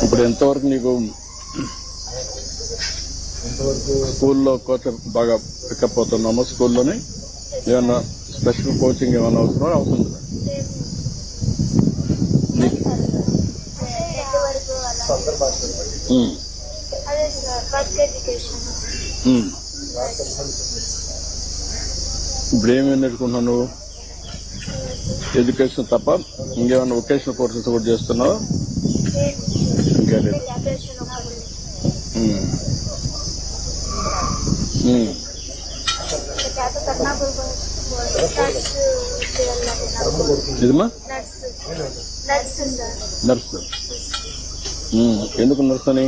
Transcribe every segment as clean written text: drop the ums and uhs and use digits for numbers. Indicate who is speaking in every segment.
Speaker 1: ఇప్పుడు ఎంతవరకు నీకు స్కూల్లో కోచ్ బాగా పికప్ అవుతున్నామో స్కూల్లోనే ఏమన్నా స్పెషల్ కోచింగ్ ఏమైనా అవసరం అవుతుంది? ఇప్పుడు ఏమేమి నేర్చుకుంటున్నావు నువ్వు? ఎడ్యుకేషన్ తప్ప ఇంకేమైనా వొకేషనల్ కోర్సెస్ కూడా చేస్తున్నావు? ఇంకా లేదు. ఇదమ్మా నర్సు. ఎందుకు నర్సు అని?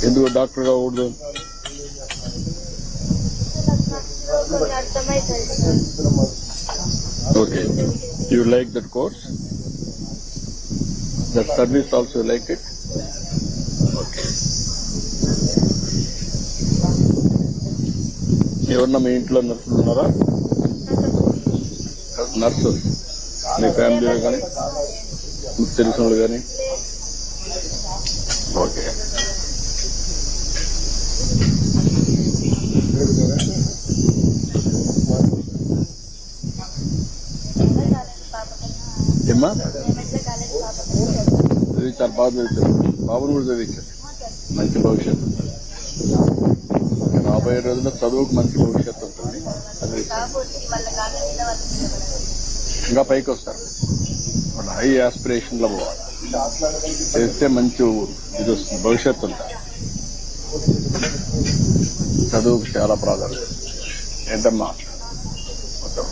Speaker 1: ఎందుకు డాక్టర్ కాకూడదు? Okay. You like that course? That service also you like it? Okay. ఎవరన్నా మీ ఇంట్లో నర్సులు ఉన్నారా? నర్సు మీ ఫ్యామిలీలో కానీ మీకు తెలిసిన వాళ్ళు కానీ? ఓకే. ఏమ్మా చదివించారు, బాగా చదివించారు. బాబుని కూడా చదివించారు. మంచి భవిష్యత్తు. రాబోయే రోజుల్లో చదువుకు మంచి భవిష్యత్తు ఉంటుంది. ఇంకా పైకి వస్తారు. వాళ్ళు హై ఆస్పిరేషన్ లో పోవాలి. చేస్తే మంచి ఇది వస్తుంది, భవిష్యత్తు ఉంటుంది. చదువుకు చాలా ప్రాధాన్యత. ఏంటమ్మా మొత్తం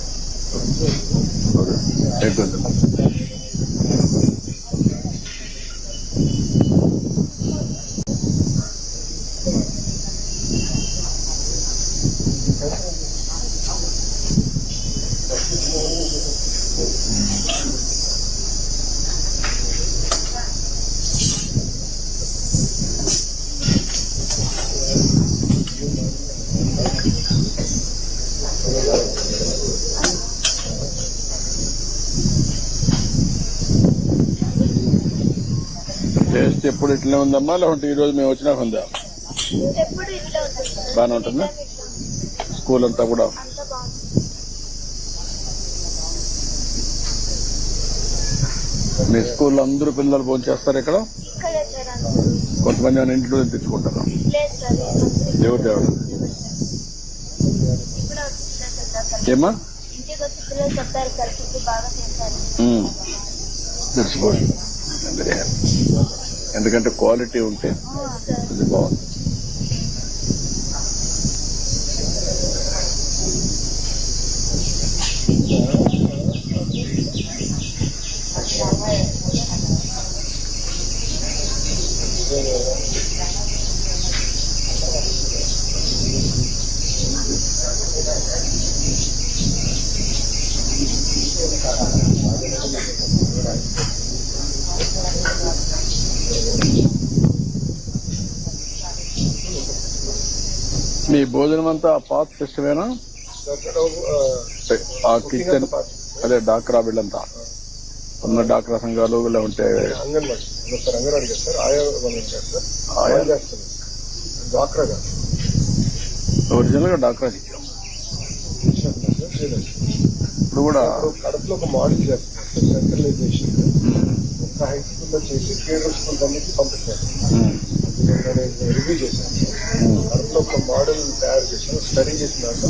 Speaker 1: టేస్ట్ ఎప్పుడు ఇట్లనే ఉందమ్మా, లేకుంటే ఈ రోజు మేము వచ్చినాక ఉందా? బాగానే ఉంటుందా? స్కూల్ అంతా కూడా మీ స్కూల్లో అందరూ పిల్లలు భోజనం చేస్తారు ఇక్కడ? కొంతమంది ఏమైనా ఇంట్లో తెచ్చుకుంటారా? దేవుడు దేవుడు ఏమా తెచ్చుకోండి. ఎందుకంటే క్వాలిటీ ఉంటే ఇది బాగుంది. మీ భోజనం అంతా పాత సిస్టమేనా? ఆ కిచెన్ అదే డాక్రా వీళ్ళంతా ఉన్న డాక్రా సంఘాలు ఇలా ఉంటే ఒరిజినల్ గా డాక్రా ఇచ్చాం. ఇప్పుడు కూడా
Speaker 2: కడపలో ఒక మోడల్ చేస్తున్నారు, సెంట్రలైజేషన్ ఒక హై స్కూల్లో చేసి ఫీడర్ స్కూల్ అన్నిటి పంపిస్తారు. రివ్యూ చేశాను. కడపలో ఒక మోడల్ తయారు చేశాను, స్టడీ చేసిన దాంట్లో